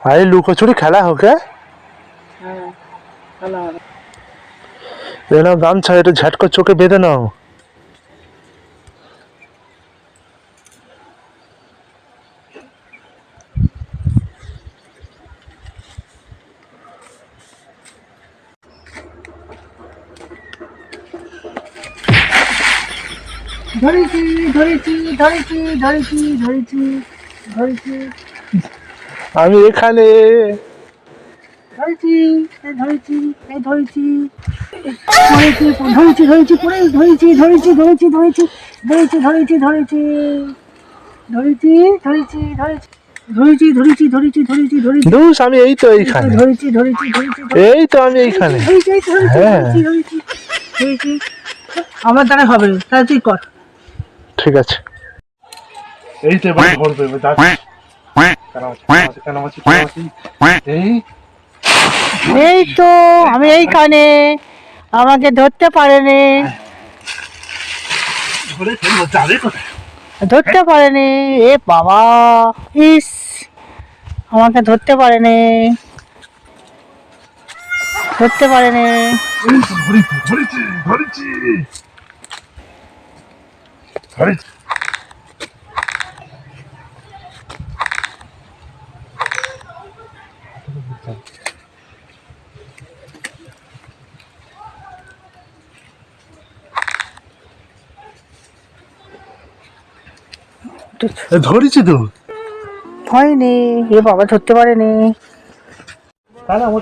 আরে লুকোচুরি খেলা হোকে। হ্যাঁ ভালো হবে। এনাও গামছা এটা ঝাটকা চোখে বেঁধে নাও। ধরেছি ধরেছি ধরেছি ধরেছি ধরেছি ধরেছি আমি এখানে। ধরেছি এই ধরেছি এই ধরেছি ধরেছি ধরেছি ধরেছি পরে ধরেছি ধরেছি ধরেছি ধরেছি ধরেছি ধরেছি ধরেছি ধরেছি ধরেছি ধরেছি ধরেছি ধরেছি ধরেছি ধরেছি দোষ আমি এই তো এইখানে। ধরেছি ধরেছি ধরেছি এই তো আমি এইখানে। হ্যাঁ ধরেছি ধরেছি। আমার দ্বারা হবে না, তাহলে তুই কর। ঠিক আছে। এই তো এবার ধরবে এই এই তো আমি এইখানে, আমাকে ধরতে পারেনি, ধরে ফেলবো, যাবে কোথায়? ধরতে পারেনি। এ বাবা, ইস, আমাকে ধরতে পারেনি, ধরতে পারেনি। ধরেছি ধরেছি ধরেছি। ধরেছি তো। হয়নি, এ বাবা ধরতে পারেনি। তাহলে আমার